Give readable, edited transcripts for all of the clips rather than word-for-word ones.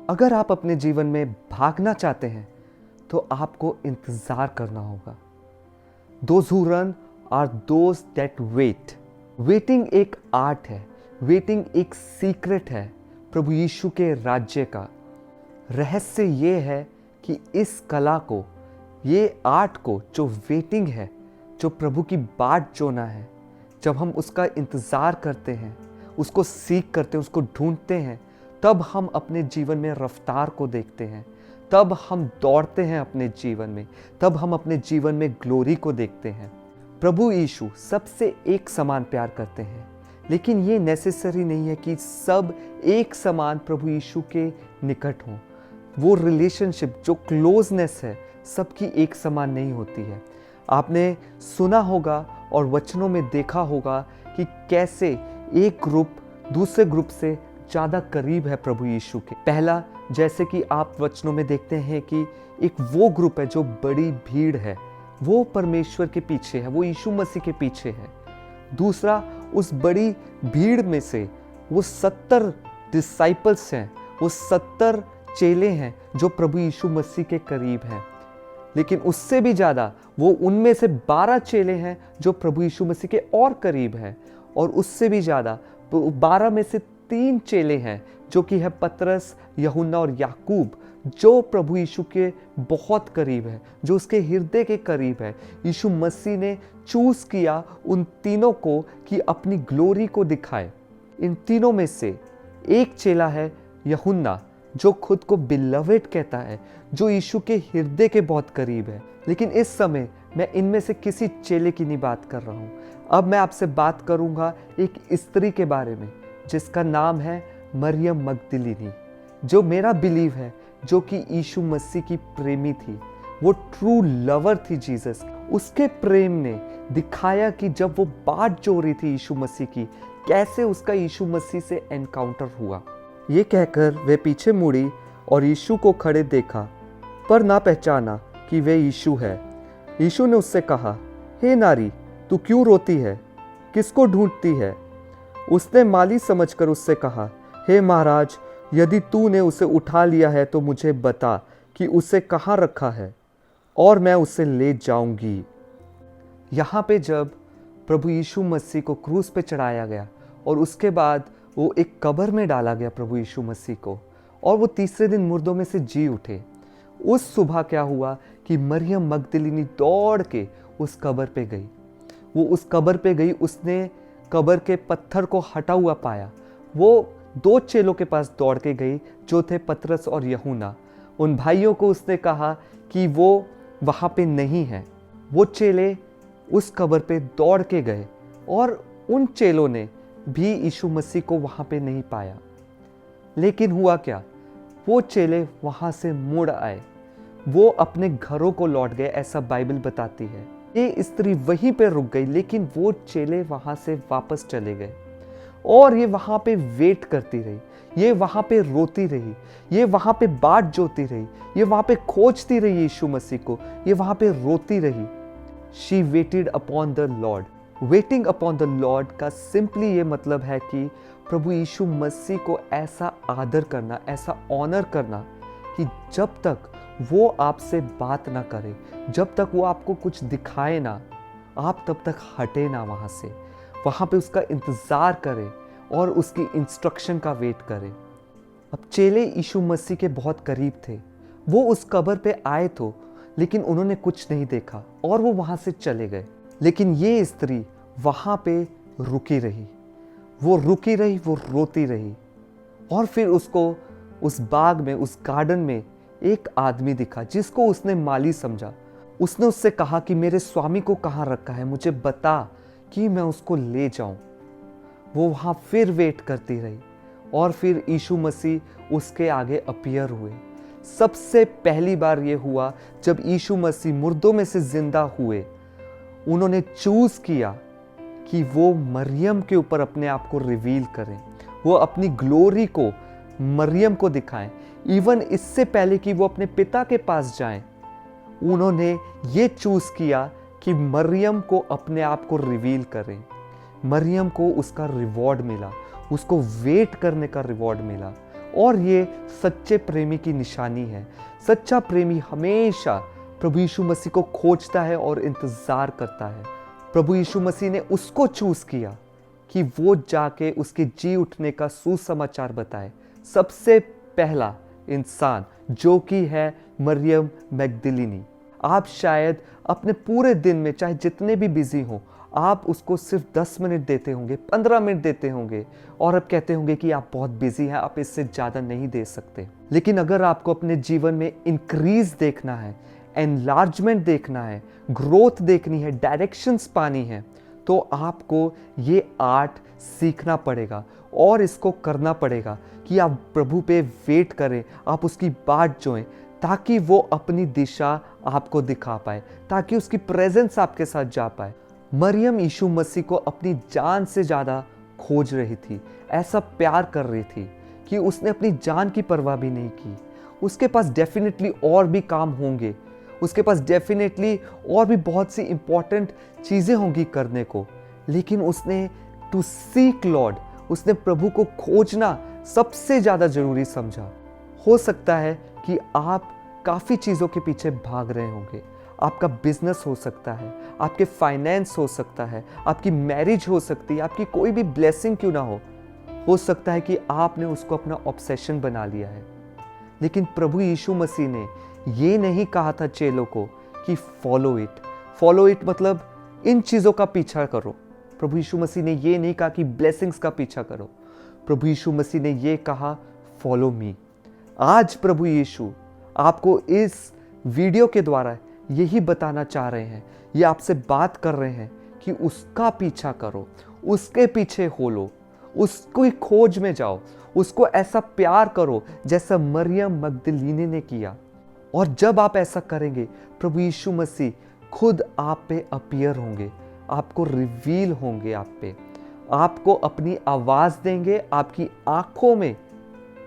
अगर आप अपने जीवन में भागना चाहते हैं तो आपको इंतजार करना होगा। Those who run are those that wait. Waiting एक आर्ट है, वेटिंग एक सीक्रेट है प्रभु यीशु के राज्य का। रहस्य ये है कि इस कला को, ये आर्ट को, जो वेटिंग है, जो प्रभु की बाट जोना है, जब हम उसका इंतज़ार करते हैं, उसको सीख करते हैं, उसको ढूंढते हैं, तब हम अपने जीवन में रफ्तार को देखते हैं, तब हम दौड़ते हैं अपने जीवन में, तब हम अपने जीवन में ग्लोरी को देखते हैं। प्रभु यीशु सबसे एक समान प्यार करते हैं, लेकिन ये नेसेसरी नहीं है कि सब एक समान प्रभु यीशु के निकट हों। वो रिलेशनशिप, जो क्लोजनेस है, सबकी एक समान नहीं होती है। आपने सुना होगा और वचनों में देखा होगा कि कैसे एक ग्रुप दूसरे ग्रुप से ज़्यादा करीब है प्रभु यीशु के। पहला, जैसे कि आप वचनों में देखते हैं कि एक वो ग्रुप है जो बड़ी भीड़ है, वो परमेश्वर के पीछे है, वो यीशु मसीह के पीछे है। दूसरा, उस बड़ी भीड़ में से वो 70 डिसाइपल्स हैं, वो 70 चेले हैं जो प्रभु यीशु मसीह के करीब हैं। लेकिन उससे भी ज़्यादा वो उनमें से 12 चेले हैं जो प्रभु यीशु मसीह के और करीब हैं, और उससे भी ज़्यादा 12 में से 3 चेले हैं जो कि है पतरस, यूहन्ना और याकूब, जो प्रभु यीशु के बहुत करीब है, जो उसके हृदय के करीब है। यीशु मसीह ने चूज किया उन तीनों को कि अपनी ग्लोरी को दिखाए। इन तीनों में से एक चेला है यूहन्ना, जो खुद को बिलवेड कहता है, जो यीशु के हृदय के बहुत करीब है। लेकिन इस समय मैं इनमें से किसी चेले की नहीं बात कर रहा हूँ। अब मैं आपसे बात करूँगा एक स्त्री के बारे में जिसका नाम है मरियम मगदलिनी, जो मेरा बिलीव है, जो कि यीशु मसीह की प्रेमी थी। वो ट्रू लवर थी जीसस की। उसके प्रेम ने दिखाया कि जब वो बाट जो रही थी यीशु मसीह की, कैसे उसका यीशु मसीह से एनकाउंटर हुआ। ये कहकर वे पीछे मुड़ी और यीशु को खड़े देखा, पर ना पहचाना कि वे यीशु है। यीशु ने उससे कहा, हे नारी, तू क्यों रोती है? किसको ढूंढती है? उसने माली समझकर उससे कहा, हे महाराज, यदि तूने उसे उठा लिया है तो मुझे बता कि उसे कहाँ रखा है, और मैं उसे ले जाऊंगी। यहाँ पे जब प्रभु यीशु मसीह को क्रूस पे चढ़ाया गया और उसके बाद वो एक कब्र में डाला गया प्रभु यीशु मसीह को, और वो तीसरे दिन मुर्दों में से जी उठे, उस सुबह क्या हुआ कि मरियम मगदलिनी दौड़ के उस कब्र पे गई। वो उस कब्र पे गई, उसने कब्र के पत्थर को हटा हुआ पाया। वो 2 चेलों के पास दौड़ के गई जो थे पतरस और यूहन्ना। उन भाइयों को उसने कहा कि वो वहाँ पे नहीं है। वो चेले उस कब्र पे दौड़ के गए और उन चेलों ने भी यीशु मसीह को वहाँ पे नहीं पाया। लेकिन हुआ क्या, वो चेले वहाँ से मुड़ आए, वो अपने घरों को लौट गए, ऐसा बाइबल बताती है। ये स्त्री वहीं पे रुक गई, लेकिन वो चेले वहाँ से वापस चले गए और ये वहाँ पे वेट करती रही, ये वहाँ पे रोती रही, ये वहाँ पे बाट जोती रही, ये वहाँ पे खोजती रही यीशु मसीह को, ये वहाँ पे रोती रही। She weighted upon the Lord. Waiting upon the Lord का सिंपली ये मतलब है कि प्रभु यीशु मसीह को ऐसा आदर करना, ऐसा ऑनर करना कि जब तक वो आपसे बात ना करे, जब तक वो आपको कुछ दिखाए ना, आप तब तक हटे ना वहाँ से, वहाँ पे उसका इंतज़ार करें और उसकी इंस्ट्रक्शन का वेट करें। अब चेले यीशु मसीह के बहुत करीब थे, वो उस कब्र पे आए तो, लेकिन उन्होंने कुछ नहीं देखा और वो वहाँ से चले गए। लेकिन ये स्त्री वहाँ पे रुकी रही, वो रुकी रही, वो रोती रही। और फिर उसको उस बाग में, उस गार्डन में एक आदमी दिखा जिसको उसने माली समझा। उसने उससे कहा कि मेरे स्वामी को कहाँ रखा है, मुझे बता कि मैं उसको ले जाऊं। वो वहाँ फिर वेट करती रही और फिर यीशु मसीह उसके आगे अपीयर हुए। सबसे पहली बार ये हुआ जब यीशु मसीह मुर्दों में से जिंदा हुए। उन्होंने चूज किया कि वो मरियम के ऊपर अपने आप को रिवील करें, वो अपनी ग्लोरी को मरियम को दिखाएं। इवन इससे पहले कि वो अपने पिता के पास जाएं, उन्होंने ये चूज किया कि मरियम को अपने आप को रिवील करें। मरियम को उसका रिवॉर्ड मिला, उसको वेट करने का रिवॉर्ड मिला, और ये सच्चे प्रेमी की निशानी है। सच्चा प्रेमी हमेशा प्रभु यीशु मसीह को खोजता है और इंतजार करता है। प्रभु यीशु मसीह ने उसको चूज किया कि वो जाके उसके जी उठने का सुसमाचार बताए। सबसे पहला इंसान जो कि है मरियम मैगदलिनी। आप शायद अपने पूरे दिन में चाहे जितने भी बिजी हो, आप उसको सिर्फ 10 मिनट देते होंगे, 15 मिनट देते होंगे और अब कहते होंगे कि आप बहुत बिजी हैं, आप इससे ज़्यादा नहीं दे सकते। लेकिन अगर आपको अपने जीवन में इंक्रीज देखना है, एनलार्जमेंट देखना है, ग्रोथ देखनी है, डायरेक्शंस पानी है, तो आपको ये आर्ट सीखना पड़ेगा और इसको करना पड़ेगा कि आप प्रभु पे वेट करें, आप उसकी बाट जोएं, ताकि वो अपनी दिशा आपको दिखा पाए, ताकि उसकी प्रेजेंस आपके साथ जा पाए। मरियम यीशु मसीह को अपनी जान से ज़्यादा खोज रही थी, ऐसा प्यार कर रही थी कि उसने अपनी जान की परवाह भी नहीं की। उसके पास डेफिनेटली और भी काम होंगे, उसके पास डेफिनेटली और भी बहुत सी इंपॉर्टेंट चीज़ें होंगी करने को, लेकिन उसने टू सीक लॉर्ड, उसने प्रभु को खोजना सबसे ज़्यादा ज़रूरी समझा। हो सकता है कि आप काफ़ी चीज़ों के पीछे भाग रहे होंगे। आपका बिजनेस हो सकता है, आपके फाइनेंस हो सकता है, आपकी मैरिज हो सकती है, आपकी कोई भी ब्लेसिंग क्यों ना हो सकता है कि आपने उसको अपना ऑब्सेशन बना लिया है। लेकिन प्रभु यीशु मसीह ने ये नहीं कहा था चेलों को कि फॉलो इट मतलब इन चीज़ों का पीछा करो। प्रभु यीशु मसीह ने ये नहीं कहा कि ब्लेसिंग्स का पीछा करो। प्रभु यीशु मसीह ने ये कहा फॉलो मी। आज प्रभु यीशु आपको इस वीडियो के द्वारा यही बताना चाह रहे हैं, ये आपसे बात कर रहे हैं कि उसका पीछा करो, उसके पीछे हो लो, उसकी खोज में जाओ, उसको ऐसा प्यार करो जैसा मरियम मगदलीनी ने किया। और जब आप ऐसा करेंगे, प्रभु यीशु मसीह खुद आप पे अपीयर होंगे, आपको रिवील होंगे, आपको अपनी आवाज़ देंगे, आपकी आंखों में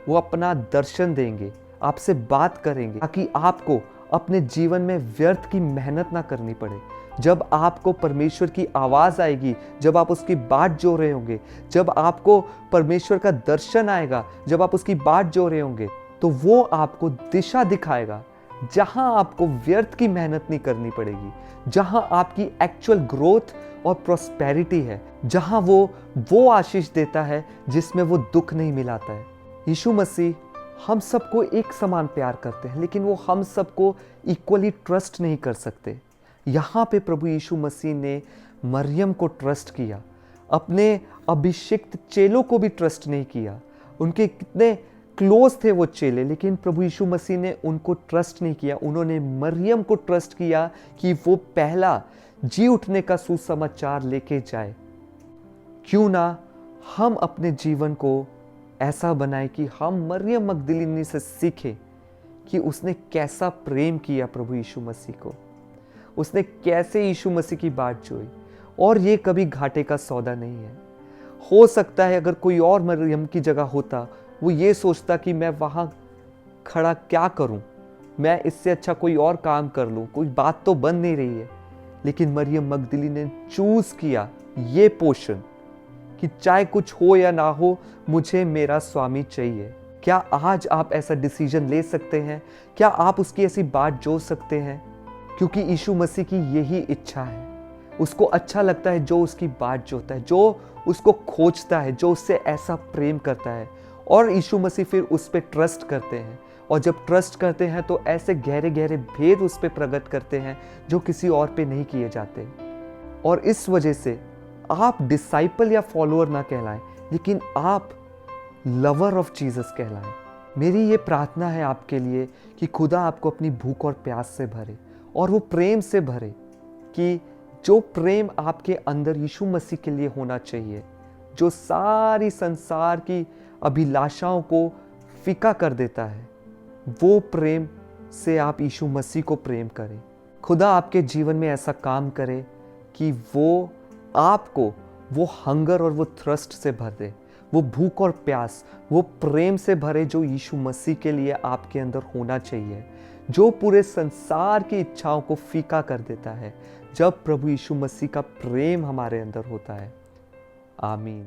वो अपना दर्शन देंगे, आपसे बात करेंगे, ताकि आपको अपने जीवन में व्यर्थ की मेहनत ना करनी पड़े। जब आपको परमेश्वर की आवाज़ आएगी, जब आप उसकी बाट जो रहे होंगे, जब आपको परमेश्वर का दर्शन आएगा, जब आप उसकी बाट जो रहे होंगे, तो वो आपको दिशा दिखाएगा जहां आपको व्यर्थ की मेहनत नहीं करनी पड़ेगी, जहां आपकी एक्चुअल ग्रोथ और प्रॉस्पेरिटी है, जहां वो आशीष देता है जिसमें वो दुख नहीं मिलाता है। यीशु मसीह हम सबको एक समान प्यार करते हैं, लेकिन वो हम सबको इक्वली ट्रस्ट नहीं कर सकते। यहाँ पे प्रभु यीशु मसीह ने मरियम को ट्रस्ट किया, अपने अभिषिक्त चेलों को भी ट्रस्ट नहीं किया। उनके कितने क्लोज थे वो चेले, लेकिन प्रभु यीशु मसीह ने उनको ट्रस्ट नहीं किया। उन्होंने मरियम को ट्रस्ट किया कि वो पहला जी उठने का सुसमाचार लेके जाए। क्यों ना हम अपने जीवन को ऐसा बनाए कि हम मरियम मगदलीनी से सीखें कि उसने कैसा प्रेम किया प्रभु यीशु मसीह को, उसने कैसे यीशु मसीह की बाट जोई। और ये कभी घाटे का सौदा नहीं है। हो सकता है अगर कोई और मरियम की जगह होता, वो ये सोचता कि मैं वहाँ खड़ा क्या करूँ, मैं इससे अच्छा कोई और काम कर लूँ, कोई बात तो बन नहीं रही है। लेकिन मरियम मगदलीनी ने चूज़ किया ये पोर्शन कि चाहे कुछ हो या ना हो, मुझे मेरा स्वामी चाहिए। क्या आज आप ऐसा डिसीजन ले सकते हैं? क्या आप उसकी ऐसी बात जोड़ सकते हैं? क्योंकि यीशु मसीह की यही इच्छा है। उसको अच्छा लगता है जो उसकी बात जोड़ता है, जो उसको खोजता है, जो उससे ऐसा प्रेम करता है। और यीशु मसीह फिर उस पर ट्रस्ट करते हैं, और जब ट्रस्ट करते हैं तो ऐसे गहरे गहरे भेद उस पर प्रकट करते हैं जो किसी और पे नहीं किए जाते। और इस वजह से आप डिसाइपल या फॉलोअर ना कहलाएं, लेकिन आप लवर ऑफ जीसस कहलाएं। मेरी ये प्रार्थना है आपके लिए कि खुदा आपको अपनी भूख और प्यास से भरे, और वो प्रेम से भरे कि जो प्रेम आपके अंदर यीशु मसीह के लिए होना चाहिए, जो सारी संसार की अभिलाषाओं को फीका कर देता है, वो प्रेम से आप यीशु मसीह को प्रेम करें। खुदा आपके जीवन में ऐसा काम करे कि वो आपको वो हंगर और वो थ्रस्ट से भर दे, वो भूख और प्यास, वो प्रेम से भरे जो यीशु मसीह के लिए आपके अंदर होना चाहिए, जो पूरे संसार की इच्छाओं को फीका कर देता है जब प्रभु यीशु मसीह का प्रेम हमारे अंदर होता है। आमीन।